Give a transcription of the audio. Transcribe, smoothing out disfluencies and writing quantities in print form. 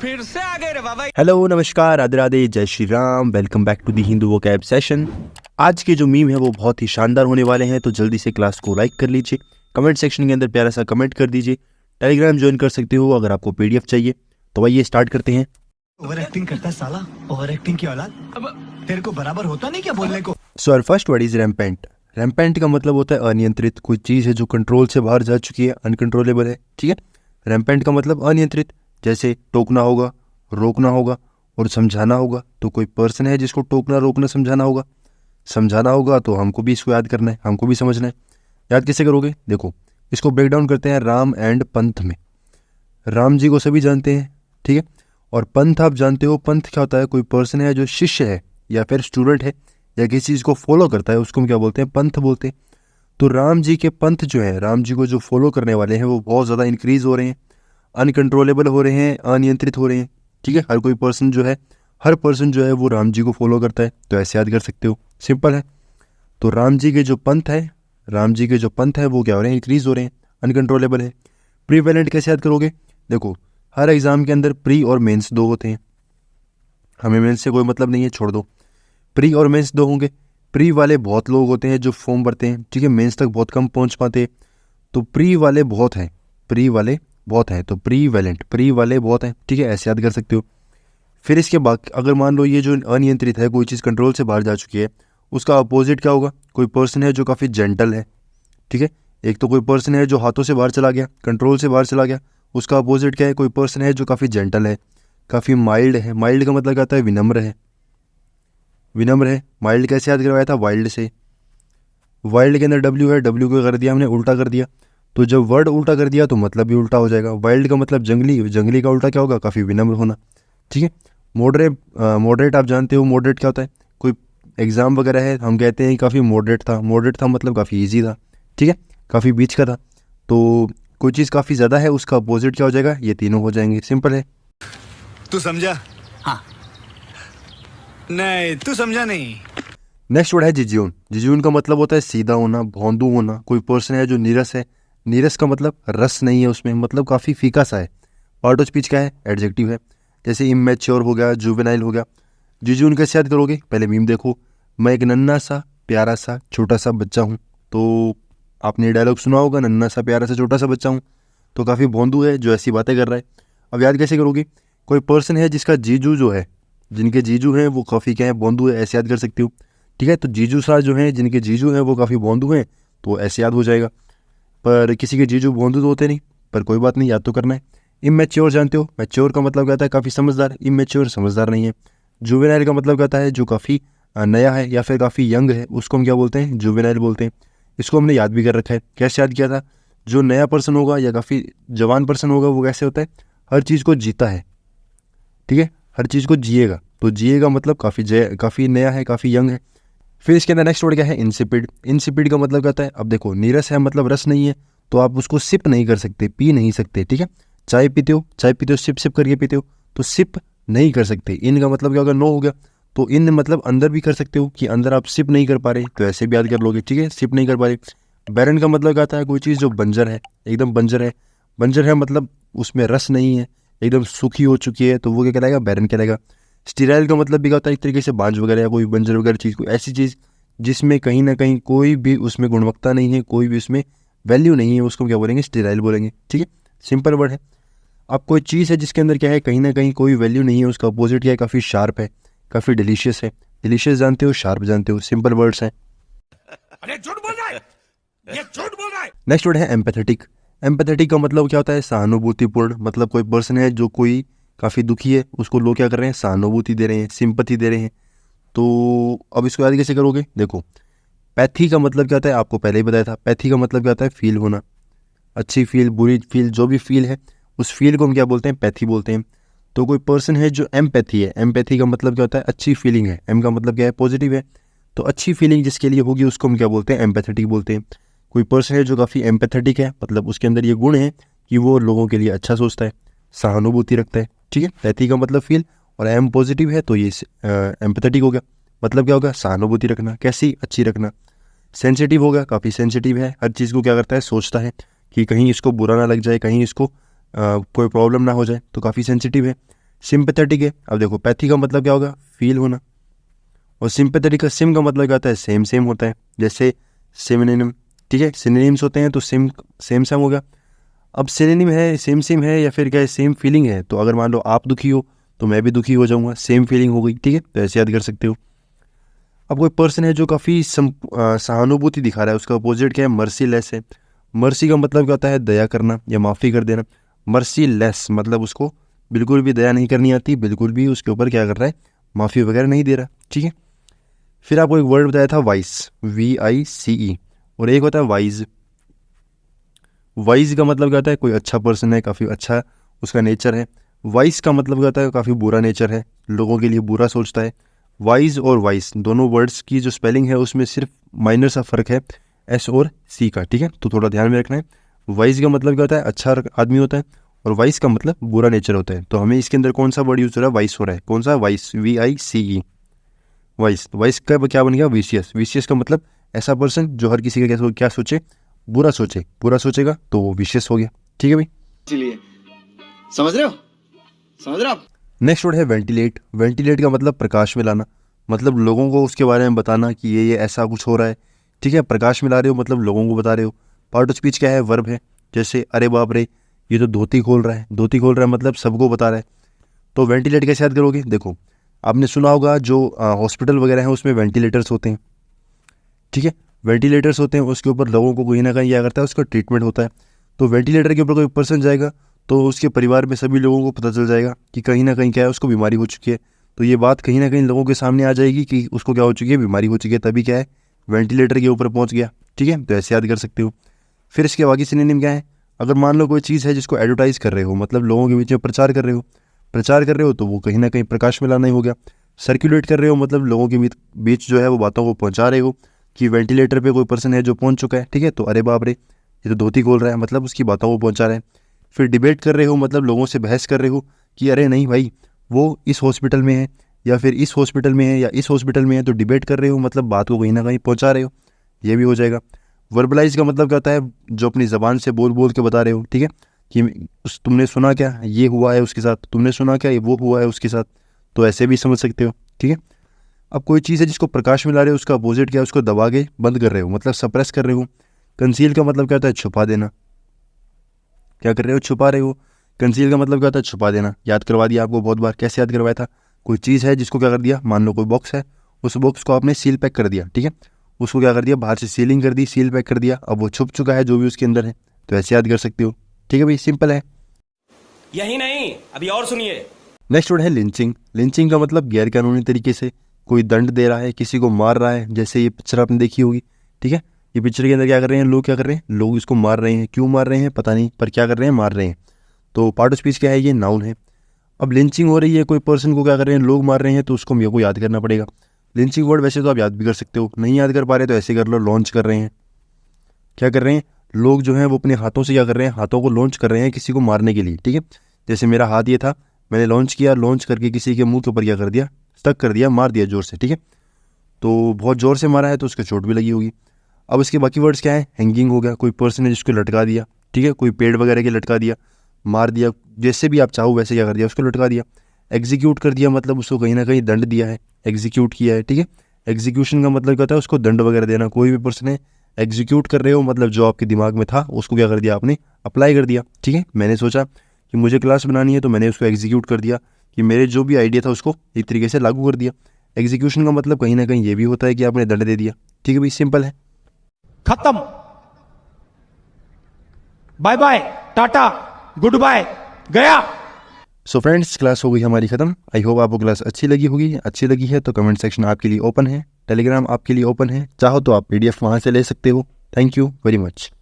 फिर से आ गए रे बाबा। हेलो, नमस्कार, राधे राधे, जय Shri Ram. Welcome back to the Hindu vocab session. आज के जो मीम है वो बहुत ही शानदार होने वाले हैं, तो जल्दी से क्लास को लाइक कर लीजिए, कमेंट सेक्शन के अंदर प्यारा सा कमेंट कर दीजिए, टेलीग्राम ज्वाइन कर सकते हो अगर आपको पीडीएफ चाहिए। तो आइए स्टार्ट करते हैं। ओवर एक्टिंग करता है साला, ओवर एक्टिंग की औलाद। अब तेरे को बराबर होता नहीं क्या बोलने को। So our first word is rampant. Rampant का मतलब होता है अनियंत्रित, कोई चीज़ है जो कंट्रोल से बाहर जा चुकी है, अनकंट्रोलेबल है। ठीक है, रैम्पेंट का मतलब अनियंत्रित, जैसे टोकना होगा, रोकना होगा और समझाना होगा। तो कोई पर्सन है जिसको टोकना, रोकना, समझाना होगा। समझाना होगा तो हमको भी इसको याद करना है, हमको भी समझना है। याद कैसे करोगे? देखो, इसको ब्रेक डाउन करते हैं राम एंड पंथ में। राम जी को सभी जानते हैं, ठीक है, और पंथ आप जानते हो। पंथ क्या होता है? कोई पर्सन है जो शिष्य है या फिर स्टूडेंट है या किसी चीज़ को फॉलो करता है, उसको हम क्या बोलते हैं? पंथ बोलते हैं। तो राम जी के पंथ जो है, राम जी को जो फॉलो करने वाले हैं वो बहुत ज़्यादा इंक्रीज़ हो रहे हैं, अनकंट्रोलेबल हो रहे हैं, अनियंत्रित हो रहे हैं। ठीक है, हर कोई पर्सन जो है, हर पर्सन जो है वो राम जी को फॉलो करता है। तो ऐसे याद कर सकते हो, सिंपल है। तो राम जी के जो पंथ है, राम जी के जो पंथ है वो क्या हो रहे हैं? इंक्रीज़ हो रहे हैं, अनकंट्रोलेबल है। प्रीवेलेंट कैसे याद करोगे? देखो, हर एग्ज़ाम के अंदर प्री और मेंस दो होते हैं। हमें मेंस से कोई मतलब नहीं है, छोड़ दो। प्री और मेंस दो होंगे। प्री वाले बहुत लोग होते हैं जो फॉर्म भरते हैं, ठीक है, मेंस तक बहुत कम पहुंच पाते। तो प्री वाले बहुत हैं, प्री वाले बहुत हैं, तो प्रीवेलेंट, प्री वाले बहुत हैं। ठीक है, ऐसे याद कर सकते हो। फिर इसके बाद अगर मान लो ये जो अनियंत्रित है, कोई चीज़ कंट्रोल से बाहर जा चुकी है, उसका अपोजिट क्या होगा? कोई पर्सन है जो काफ़ी जेंटल है। ठीक है, एक तो कोई पर्सन है जो हाथों से बाहर चला गया, कंट्रोल से बाहर चला गया, उसका अपोजिट क्या है? कोई पर्सन है जो काफ़ी जेंटल है, काफ़ी माइल्ड है। माइल्ड का मतलब क्या होता है? विनम्र है, विनम्र है। माइल्ड कैसे याद करवाया था? वाइल्ड से। वाइल्ड के अंदर डब्ल्यू है, डब्ल्यू को कर दिया हमने, उल्टा कर दिया। तो जब वर्ड उल्टा कर दिया तो मतलब भी उल्टा हो जाएगा। वाइल्ड का मतलब जंगली, जंगली का उल्टा क्या होगा? काफ़ी विनम्र होना। ठीक है, मॉडरेट, मॉडरेट आप जानते हो मॉडरेट क्या होता है? कोई एग्ज़ाम वगैरह है, हम कहते हैं काफ़ी मॉडरेट था। मॉडरेट था मतलब काफ़ी ईजी था, ठीक है, काफ़ी बीच का था। तो कोई चीज़ काफ़ी ज़्यादा है, उसका अपोजिट क्या हो जाएगा? ये तीनों हो जाएंगे, सिंपल है। तू समझा? हाँ। नहीं, तू समझा नहीं। नेक्स्ट वर्ड है जिज्यून। जिज्यून का मतलब होता है सीधा होना, भौंदू होना। कोई पर्सन है जो नीरस है। नीरस का मतलब रस नहीं है उसमें, मतलब काफ़ी फीका सा है। पार्ट ऑफ स्पीच क्या है? एडजेक्टिव है। जैसे इमेच्योर हो गया, जुवेनाइल हो गया। जिज्यून कैसे याद करोगे? पहले मीम देखो, मैं एक नन्हा सा प्यारा सा छोटा सा बच्चा हूँ। तो आपने डायलॉग सुना होगा, नन्हा सा प्यारा सा छोटा सा बच्चा हूँ। तो काफ़ी भौंदू है जो ऐसी बातें कर रहा है। अब याद कैसे करोगे? कोई पर्सन है जिसका जीजू जो है, जिनके जीजू हैं वो काफ़ी क्या है? भौंदू है, ऐसे याद कर सकते हो। ठीक है, तो जीजू सा जो हैं, जिनके जीजू हैं वो काफ़ी भौंदू हैं, तो ऐसे याद हो जाएगा। पर किसी के जीजू भौंदू तो होते नहीं, पर कोई बात नहीं, याद तो करना है। इमेच्योर जानते हो? मैच्योर का मतलब कहता है काफ़ी समझदार, इमेच्योर समझदार नहीं है। जुवेनाइल का मतलब कहता है जो काफ़ी नया है या फिर काफ़ी यंग है, उसको हम क्या बोलते हैं? जुवेनाइल बोलते हैं। इसको हमने याद भी कर रखा है। कैसे याद किया था? जो नया पर्सन होगा या काफ़ी जवान पर्सन होगा वो कैसे होता है? हर चीज़ को जीता है, ठीक है, हर चीज़ को जिएगा। तो जिएगा मतलब काफ़ी नया है, काफ़ी यंग है। फिर इसके अंदर नेक्स्ट वर्ड क्या है? इंसिपिड। इंसिपिड का मतलब कहता है, अब देखो, नीरस है मतलब रस नहीं है, तो आप उसको सिप नहीं कर सकते, पी नहीं सकते। ठीक है, चाय पीते हो, चाय पीते हो, सिप सिप करके पीते हो, तो सिप नहीं कर सकते। इन का मतलब क्या होगा? नो हो गया। तो इन मतलब अंदर भी कर सकते हो कि अंदर आप सिप नहीं कर पा रहे, तो ऐसे भी याद कर लोगे। ठीक है, सिप नहीं कर पा रहे। बैरन का मतलब कहता है कोई चीज़ जो बंजर है, एकदम बंजर है। बंजर है मतलब उसमें रस नहीं है, एकदम सूखी हो चुकी है, तो वो क्या कहलाएगा? बैरन कहलाएगा। स्टीराइल का मतलब भी क्या होता है? एक तरीके से बांझ वगैरह या कोई बंजर वगैरह चीज़, कोई ऐसी चीज़ जिसमें कहीं ना कहीं कोई भी उसमें गुणवत्ता नहीं है, कोई भी उसमें वैल्यू नहीं है, उसको क्या बोलेंगे? स्टीराइल बोलेंगे। ठीक है, सिंपल वर्ड है। अब कोई चीज़ है जिसके अंदर क्या है? कहीं ना कहीं कोई वैल्यू नहीं है, उसका अपोजिट क्या है? काफ़ी शार्प है, काफ़ी डिलीशियस है। डिलीशियस जानते हो, शार्प जानते हो, सिंपल वर्ड्स हैं। अरे झूठ बोल रहा है, ये झूठ बोल रहा है। नेक्स्ट वर्ड है एम्पैथेटिक। एम्पैथेटिक का मतलब क्या होता है? सहानुभूतिपूर्ण। मतलब कोई पर्सन है जो कोई काफ़ी दुखी है, उसको लोग क्या कर रहे हैं? सहानुभूति दे रहे हैं, सिंपैथी दे रहे हैं। तो अब इसको याद कैसे करोगे? देखो, पैथी का मतलब क्या होता है? आपको पहले ही बताया था। पैथी का मतलब क्या होता है? फील होना, अच्छी फील, बुरी फील, जो भी फील है उस फील को हम क्या बोलते हैं? पैथी बोलते हैं। तो कोई पर्सन है जो एम्पैथी है, एम्पैथी का मतलब क्या होता है? अच्छी फीलिंग है। एम का मतलब क्या है? पॉजिटिव है। तो अच्छी फीलिंग जिसके लिए होगी उसको हम क्या बोलते हैं? एम्पैथेटिक बोलते हैं। कोई पर्सन है जो काफ़ी एम्पैथेटिक है, मतलब उसके अंदर ये गुण है कि वो लोगों के लिए अच्छा सोचता है, सहानुभूति रखता है। ठीक है, पैथी का मतलब फील, और एम पॉजिटिव है तो ये एम्पैथेटिक हो गया। मतलब क्या होगा? सहानुभूति रखना। कैसी? अच्छी रखना। सेंसिटिव होगा, काफ़ी सेंसिटिव है, हर चीज़ को क्या करता है? सोचता है कि कहीं इसको बुरा ना लग जाए, कहीं इसको कोई प्रॉब्लम ना हो जाए, तो काफ़ी सेंसिटिव है। सिंपैथेटिक है। अब देखो पैथी का मतलब क्या होगा, फील होना, और सिंपैथेटिक का सिम का मतलब क्या होता है, सेम सेम होता है, जैसे सिनोनिम, ठीक है, सिनोनिम्स होते हैं तो सेम सेम सेम हो गया। अब सिनोनिम है, सेम सेम है, या फिर क्या है, सेम फीलिंग है, तो अगर मान लो आप दुखी हो तो मैं भी दुखी हो जाऊंगा, सेम फीलिंग हो गई, ठीक है, तो ऐसे याद कर सकते हो। अब कोई पर्सन है जो काफ़ी सहानुभूति दिखा रहा है, उसका अपोजिट क्या है, मर्सीलेस है। मर्सी का मतलब क्या होता है, दया करना या माफ़ी कर देना। मर्सीलेस मतलब उसको बिल्कुल भी दया नहीं करनी आती, बिल्कुल भी उसके ऊपर क्या कर रहा है, माफ़ी वगैरह नहीं दे रहा, ठीक है। फिर आपको एक वर्ड बताया था वाइस, VICE, और एक होता है वाइज। वाइज का मतलब क्या होता है, कोई अच्छा पर्सन है, काफ़ी अच्छा उसका नेचर है। वाइस का मतलब क्या होता है, काफ़ी बुरा नेचर है, लोगों के लिए बुरा सोचता है। वाइज और वाइस दोनों वर्ड्स की जो स्पेलिंग है उसमें सिर्फ माइनर सा फ़र्क है, S और C का, ठीक है, तो थोड़ा ध्यान में रखना है। वाइज का मतलब क्या होता है, अच्छा आदमी होता है, और वाइस का मतलब बुरा नेचर होता है। तो हमें इसके अंदर कौन सा वर्ड यूज़ हो रहा है, वाइस हो रहा है, कौन सा, वाइस, VICE, वाइस। वाइस का क्या बन गया, विशियस। विशियस का मतलब ऐसा पर्सन जो हर किसी का क्या सोचे, बुरा सोचे, बुरा सोचेगा तो वो विशियस हो गया, ठीक है भाई। इसीलिए समझ रहे हो, समझ रहे हो आप? नेक्स्ट वर्ड है वेंटिलेट। वेंटिलेट का मतलब प्रकाश में लाना, मतलब लोगों को उसके बारे में बताना कि ये ऐसा कुछ हो रहा है, ठीक है। प्रकाश में ला रहे हो मतलब लोगों को बता रहे हो। पार्ट ऑफ स्पीच क्या है, वर्ब है, जैसे अरे बाप रे ये तो धोती खोल रहा है। धोती खोल रहा है मतलब सबको बता रहा है। तो वेंटिलेट कैसे याद करोगे, देखो आपने सुना होगा जो हॉस्पिटल वगैरह हैं उसमें वेंटिलेटर्स होते हैं, ठीक है, वेंटिलेटर्स होते हैं, उसके ऊपर लोगों को कहीं ना कहीं क्या करता है, उसका ट्रीटमेंट होता है। तो वेंटिलेटर के ऊपर कोई पर्सन जाएगा तो उसके परिवार में सभी लोगों को पता चल जाएगा कि कहीं ना कहीं क्या है, उसको बीमारी हो चुकी है। तो ये बात कहीं ना कहीं लोगों के सामने आ जाएगी कि उसको क्या हो चुकी है, बीमारी हो चुकी है, तभी क्या है, वेंटिलेटर के ऊपर पहुंच गया, ठीक है, तो ऐसे याद कर सकते हो। फिर इसके बाकी सिनोनिम क्या है, अगर मान लो कोई चीज़ है जिसको एडवर्टाइज कर रहे हो, मतलब लोगों के बीच में प्रचार कर रहे हो, प्रचार कर रहे हो तो वो कहीं ना कहीं प्रकाश में लाना ही हो गया। सर्कुलेट कर रहे हो मतलब लोगों के बीच जो है वो बातों को पहुंचा रहे हो कि वेंटिलेटर पे कोई पर्सन है जो पहुंच चुका है, ठीक है, तो अरे बाप रे ये तो धोती खोल रहा है, मतलब उसकी बातों को पहुंचा रहे हैं। फिर डिबेट कर रहे हो मतलब लोगों से बहस कर रहे हो कि अरे नहीं भाई वो इस हॉस्पिटल में है, या फिर इस हॉस्पिटल में है, या इस हॉस्पिटल में है, तो डिबेट कर रहे हो मतलब बात को कहीं ना कहीं पहुंचा रहे हो, ये भी हो जाएगा। वर्बलाइज का मतलब क्या होता है, जो अपनी ज़बान से बोल बोल के बता रहे हो, ठीक है, कि तुमने सुना क्या, ये हुआ है उसके साथ, तुमने सुना क्या, ये वो हुआ है उसके साथ, तो ऐसे भी समझ सकते हो, ठीक है। अब कोई चीज़ है जिसको प्रकाश में ला रहे हो, उसका अपोजिट क्या है, उसको दबा के बंद कर रहे हो, मतलब सप्रेस कर रहे हो। कंसील का मतलब क्या होता है, छुपा देना, क्या कर रहे हो, छुपा रहे हो। कंसील का मतलब क्या होता है, छुपा देना। याद करवा दिया आपको बहुत बार, कैसे याद करवाया था, कोई चीज़ है जिसको क्या कर दिया, मान लो कोई बॉक्स है, उस बॉक्स को आपने सील पैक कर दिया, ठीक है, उसको क्या कर दिया, बाहर से सीलिंग कर दी, सील पैक कर दिया, अब वो छुप चुका है जो भी उसके अंदर है, तो ऐसे याद कर सकते हो, ठीक है भाई, सिंपल है। यही नहीं, अभी और सुनिए। नेक्स्ट वर्ड है लिंचिंग। लिंचिंग का मतलब गैर कानूनी तरीके से कोई दंड दे रहा है, किसी को मार रहा है, जैसे ये पिक्चर आपने देखी होगी, ठीक है, ये पिक्चर के अंदर क्या कर रहे हैं लोग, क्या कर रहे हैं लोग, इसको मार रहे हैं, क्यों मार रहे हैं पता नहीं, पर क्या कर रहे हैं, मार रहे हैं। तो पार्ट ऑफ स्पीच क्या है, ये नाउन है। अब लिंचिंग हो रही है, कोई पर्सन को क्या कर रहे हैं, लोग मार रहे हैं, तो उसको मेरे को याद करना पड़ेगा। लिंचिंग वर्ड वैसे तो आप याद भी कर सकते हो, नहीं याद कर पा रहे तो ऐसे कर लो, लॉन्च कर रहे हैं, क्या कर रहे हैं लोग जो हैं वो अपने हाथों से क्या कर रहे हैं, हाथों को लॉन्च कर रहे हैं किसी को मारने के लिए, ठीक है। जैसे मेरा हाथ ये था, मैंने लॉन्च किया, लॉन्च करके किसी के मुंह के ऊपर क्या कर दिया, स्टक कर दिया, मार दिया जोर से, ठीक है, तो बहुत ज़ोर से मारा है तो उसको चोट भी लगी होगी। अब इसके बाकी वर्ड्स क्या है, हैंगिंग हो गया, कोई पर्सन है जिसको लटका दिया, ठीक है, कोई पेड़ वगैरह के लटका दिया, मार दिया, जैसे भी आप चाहो वैसे क्या कर दिया, उसको लटका दिया। एग्जीक्यूट कर दिया मतलब उसको कहीं ना कहीं दंड दिया है, एग्जीक्यूट किया है, ठीक है। एग्जीक्यूशन का मतलब क्या होता है, उसको दंड वगैरह देना। कोई भी पर्सन है एग्जीक्यूट कर रहे हो मतलब जो आपके दिमाग में था उसको क्या कर दिया, आपने अप्लाई कर दिया, ठीक है। मैंने सोचा कि मुझे क्लास बनानी है तो मैंने उसको एग्जीक्यूट कर दिया, कि मेरे जो भी आइडिया था उसको एक तरीके से लागू कर दिया। एग्जीक्यूशन का मतलब कहीं ना कहीं ये भी होता है कि आपने दंड दे दिया, ठीक है भाई, सिंपल है। खत्म, बाय बाय, टाटा, गुड बाय, गया। सो फ्रेंड्स, क्लास हो गई हमारी ख़त्म। आई होप आपको क्लास अच्छी लगी होगी। अच्छी लगी है तो कमेंट सेक्शन आपके लिए ओपन है, टेलीग्राम आपके लिए ओपन है, चाहो तो आप PDF वहाँ से ले सकते हो। Thank you very much.